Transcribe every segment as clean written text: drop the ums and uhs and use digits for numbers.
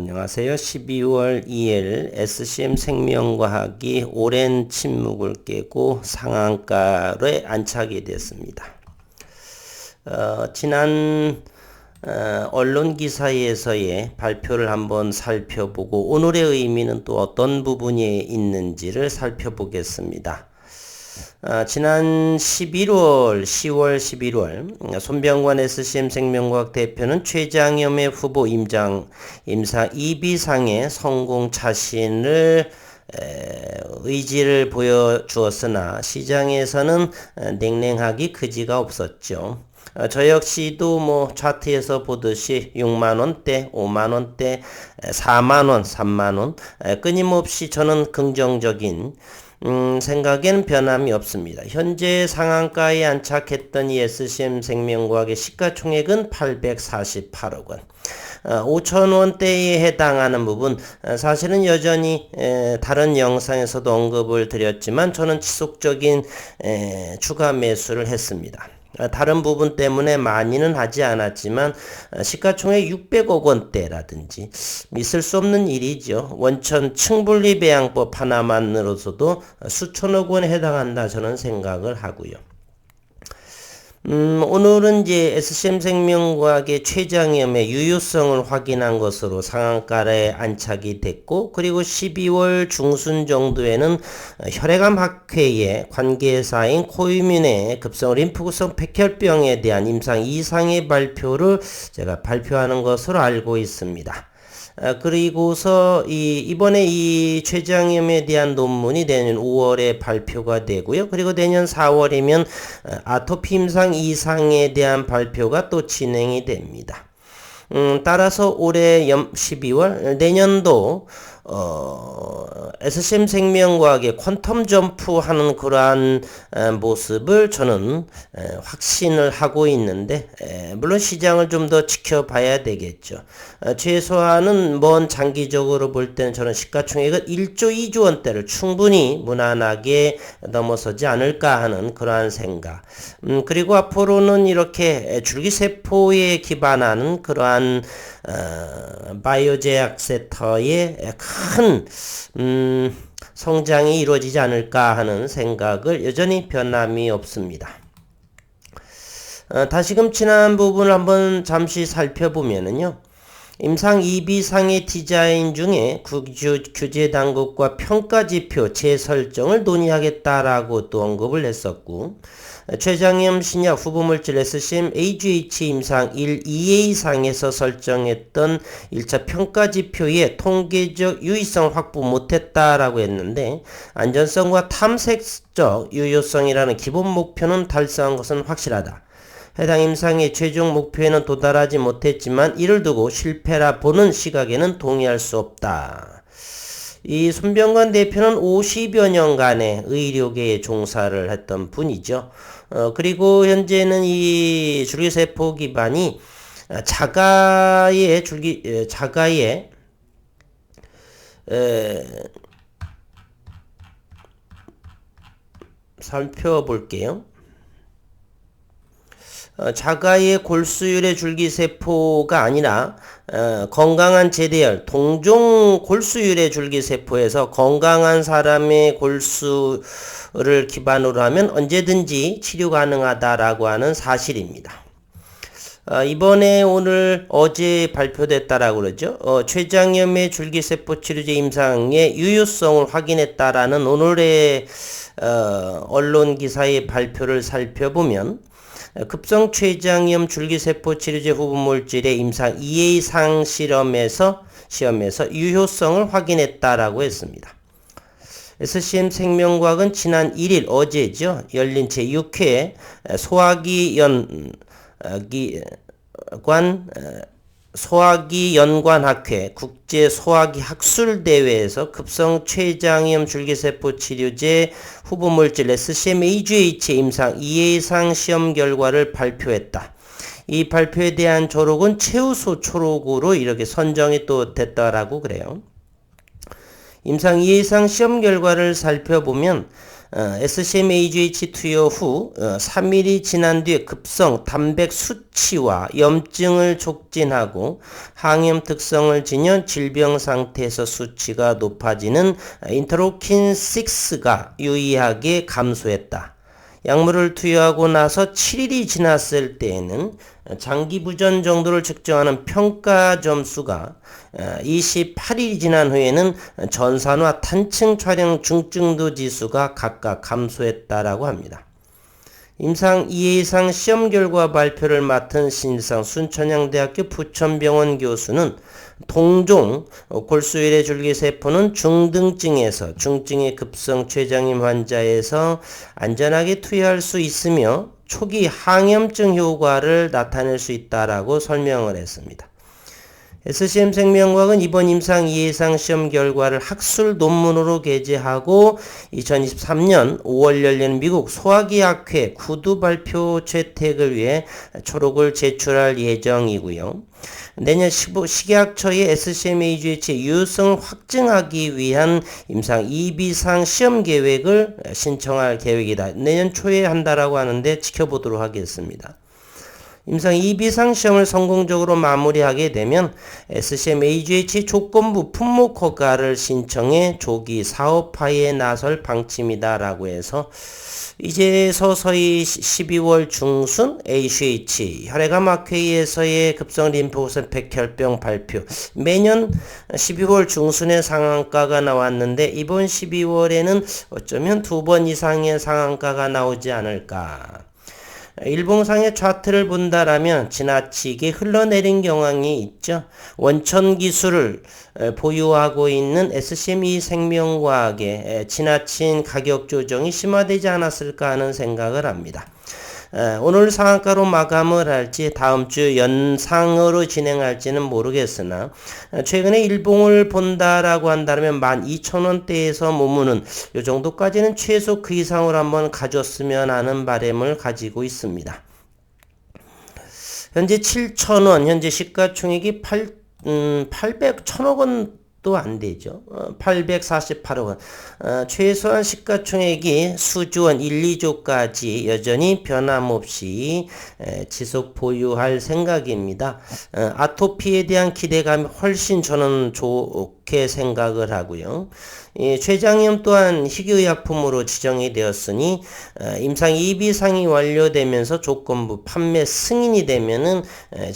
안녕하세요. 12월 2일 SCM 생명과학이 오랜 침묵을 깨고 상한가에 안착이 됐습니다. 지난 언론 기사에서의 발표를 한번 살펴보고 오늘의 의미는 또 어떤 부분에 있는지를 살펴보겠습니다. 지난 10월 11월 손병관 SCM 생명과학 대표는 최장염의 후보 임상 2비상의 성공 자신을 의지를 보여주었으나 시장에서는 냉랭하기 그지가 없었죠. 저 역시도 차트에서 보듯이 6만원대, 5만원대, 4만원, 3만원 끊임없이 저는 긍정적인 생각에는 변함이 없습니다. 현재 상한가에 안착했던 이 SCM 생명과학의 시가총액은 848억 원. 5천원대에 해당하는 부분 사실은 여전히 다른 영상에서도 언급을 드렸지만 저는 지속적인 추가 매수를 했습니다. 다른 부분 때문에 많이는 하지 않았지만 시가총액 600억 원대라든지 있을 수 없는 일이죠. 원천 층분리 배양법 하나만으로서도 수천억 원에 해당한다 저는 생각을 하고요. 오늘은 이제 SCM 생명과학의 최장염의 유효성을 확인한 것으로 상한가에 안착이 됐고, 그리고 12월 중순 정도에는 혈액암 학회의 관계사인 코이뮨의 급성 림프구성 백혈병에 대한 임상 2상의 발표를 제가 발표하는 것으로 알고 있습니다. 그리고서 이번에 이 췌장염에 대한 논문이 내년 5월에 발표가 되고요. 그리고 내년 4월이면 아토피 임상 2상에 대한 발표가 또 진행이 됩니다. 따라서 올해 12월 내년도 SCM 생명과학의 퀀텀 점프하는 그러한 모습을 저는 확신을 하고 있는데, 물론 시장을 좀 더 지켜봐야 되겠죠. 최소한은 먼 장기적으로 볼 때는 저는 시가총액은 1조 2조 원대를 충분히 무난하게 넘어서지 않을까 하는 그러한 생각. 그리고 앞으로는 이렇게 줄기세포에 기반하는 그러한 바이오 제약 섹터의 큰 성장이 이루어지지 않을까 하는 생각을 여전히 변함이 없습니다. 다시금 지난 부분을 한번 잠시 살펴보면은요. 임상 2비상의 디자인 중에 규제 당국과 평가지표 재설정을 논의하겠다라고 또 언급을 했었고, 췌장염 신약 후보물질 SCM AGH 임상 1, 2A상에서 설정했던 1차 평가지표의 통계적 유의성을 확보 못했다라고 했는데, 안전성과 탐색적 유효성이라는 기본 목표는 달성한 것은 확실하다. 해당 임상의 최종 목표에는 도달하지 못했지만 이를 두고 실패라 보는 시각에는 동의할 수 없다. 이 손병관 대표는 50여 년간의 의료계에 종사를 했던 분이죠. 그리고 현재는 이 줄기세포 기반이 자가의 살펴볼게요. 자가의 골수율의 줄기세포가 아니라 건강한 제대열 동종 골수율의 줄기세포에서 건강한 사람의 골수를 기반으로 하면 언제든지 치료 가능하다라고 하는 사실입니다. 이번에 어제 발표됐다라고 그러죠. 췌장염의 줄기세포 치료제 임상의 유효성을 확인했다라는 오늘의 언론 기사의 발표를 살펴보면 급성 췌장염 줄기세포 치료제 후보물질의 임상 2A상 시험에서 유효성을 확인했다라고 했습니다. SCM 생명과학은 지난 1일 어제죠. 열린 제6회 소화기연관학회 국제소화기 학술대회에서 급성 췌장염 줄기세포 치료제 후보물질 SCM AGH 임상 2A상 시험 결과를 발표했다. 이 발표에 대한 초록은 최우수 초록으로 이렇게 선정이 또 됐다라고 그래요. 임상 2A상 시험 결과를 살펴보면 SCM AGH 투여 후 3일이 지난 뒤에 급성 단백 수치와 염증을 촉진하고 항염 특성을 지닌 질병 상태에서 수치가 높아지는 인터로킨 6가 유의하게 감소했다. 약물을 투여하고 나서 7일이 지났을 때에는 장기 부전 정도를 측정하는 평가 점수가 28일이 지난 후에는 전산화 탄층 촬영 중증도 지수가 각각 감소했다라고 합니다. 임상 2회 이상 시험 결과 발표를 맡은 신일상 순천향대학교 부천병원 교수는 동종 골수일의 줄기세포는 중등증에서 중증의 급성 췌장염 환자에서 안전하게 투여할 수 있으며 초기 항염증 효과를 나타낼 수 있다라고 설명을 했습니다. SCM 생명과학은 이번 임상 2회 이상 시험 결과를 학술 논문으로 게재하고 2023년 5월 열리는 미국 소화기학회 구두 발표 채택을 위해 초록을 제출할 예정이고요. 내년 15 식약처의 SCM AGH의 유효성을 확증하기 위한 임상 2비상 시험 계획을 신청할 계획이다. 내년 초에 한다라고 하는데 지켜보도록 하겠습니다. 임상 2비상 시험을 성공적으로 마무리하게 되면 SCM AGH 조건부 품목 허가를 신청해 조기 사업화에 나설 방침이다라고 해서 이제 서서히 12월 중순 ACH 혈액암학회에서의 급성 림프우선 백혈병 발표, 매년 12월 중순에 상한가가 나왔는데 이번 12월에는 어쩌면 2번 이상의 상한가가 나오지 않을까. 일봉상의 차트를 본다라면 지나치게 흘러내린 경향이 있죠. 원천 기술을 보유하고 있는 SCM 생명과학의 지나친 가격 조정이 심화되지 않았을까 하는 생각을 합니다. 오늘 상한가로 마감을 할지 다음 주 연상으로 진행할지는 모르겠으나 최근에 일봉을 본다라고 한다면 12,000원대에서 머무는 이 정도까지는 최소 그 이상으로 한번 가졌으면 하는 바람을 가지고 있습니다. 현재 7,000원, 현재 시가총액이 1,000억 원 또 안 되죠. 848억 원. 최소한 시가총액이 수조원 1, 2조까지 여전히 변함없이 지속 보유할 생각입니다. 아토피에 대한 기대감이 훨씬 저는 좋게 생각을 하고요. 췌장염 또한 희귀의약품으로 지정이 되었으니 임상 2비상이 완료되면서 조건부 판매 승인이 되면은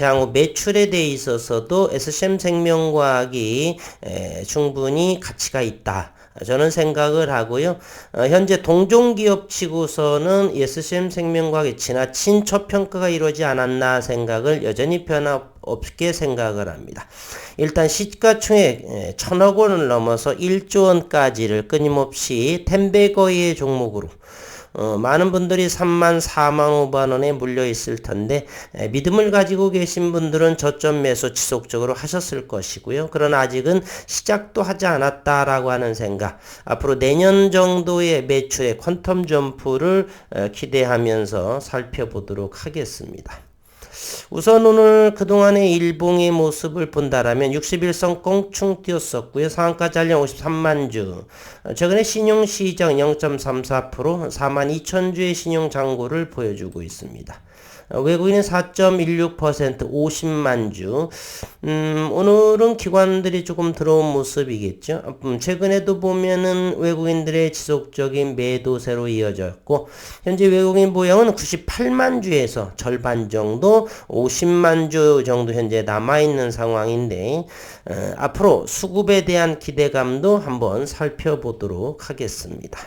향후 매출에 대해 있어서도 SCM 생명과학이 충분히 가치가 있다. 저는 생각을 하고요. 현재 동종기업 치고서는 SCM 생명과학의 지나친 저평가가 이루어지지 않았나 생각을 여전히 변함없게 생각을 합니다. 일단 시가총액 1,000억 원을 넘어서 1조 원까지를 끊임없이 텐베거의 종목으로 많은 분들이 3만 4만 5만 원에 물려 있을 텐데 믿음을 가지고 계신 분들은 저점 매수 지속적으로 하셨을 것이고요. 그러나 아직은 시작도 하지 않았다라고 하는 생각, 앞으로 내년 정도의 매출의 퀀텀 점프를 기대하면서 살펴보도록 하겠습니다. 우선 오늘 그동안의 일봉의 모습을 본다라면 61선 껑충 뛰었었고요. 상한가 잔량 53만 주. 최근에 신용시장 0.34% 42,000주의 신용장고를 보여주고 있습니다. 외국인은 4.16% 50만 주. 오늘은 기관들이 조금 들어온 모습이겠죠. 최근에도 보면은 외국인들의 지속적인 매도세로 이어졌고, 현재 외국인 보유량은 98만 주에서 절반 정도 50만 주 정도 현재 남아있는 상황인데, 앞으로 수급에 대한 기대감도 한번 살펴보도록 하겠습니다.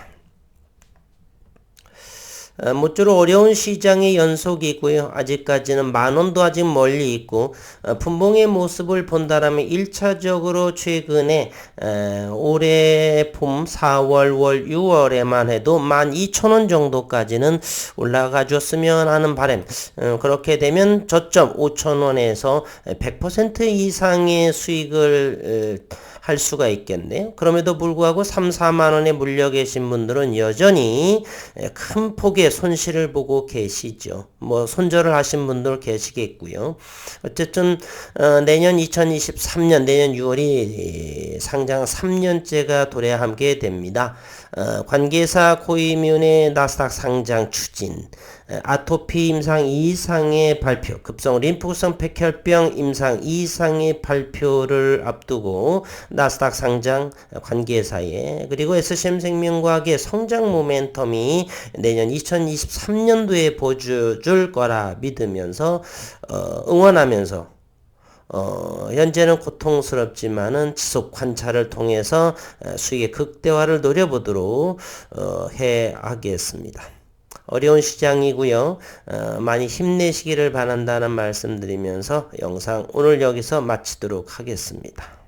모쪼록 어려운 시장의 연속이고요. 아직까지는 만원도 아직 멀리 있고 분봉의 모습을 본다라면 1차적으로 최근에 올해 봄 4월, 월, 6월에만 해도 12,000원 정도까지는 올라가 줬으면 하는 바람. 그렇게 되면 저점 5,000원에서 100% 이상의 수익을 할 수가 있겠네요. 그럼에도 불구하고 3, 4만 원에 물려 계신 분들은 여전히 큰 폭의 손실을 보고 계시죠. 뭐 손절을 하신 분들 계시겠고요. 어쨌든 내년 2023년 내년 6월이 상장 3년째가 도래하게 됩니다. 관계사 고위험의 나스닥 상장 추진, 아토피 임상 2상의 발표, 급성 림프구성 백혈병 임상 2상의 발표를 앞두고 나스닥 상장 관계사에 그리고 SCM생명과학의 성장 모멘텀이 내년 2023년도에 보여줄 거라 믿으면서 응원하면서 현재는 고통스럽지만은 지속 관찰을 통해서 수익의 극대화를 노려보도록 하겠습니다. 어려운 시장이고요. 많이 힘내시기를 바란다는 말씀드리면서 영상 오늘 여기서 마치도록 하겠습니다.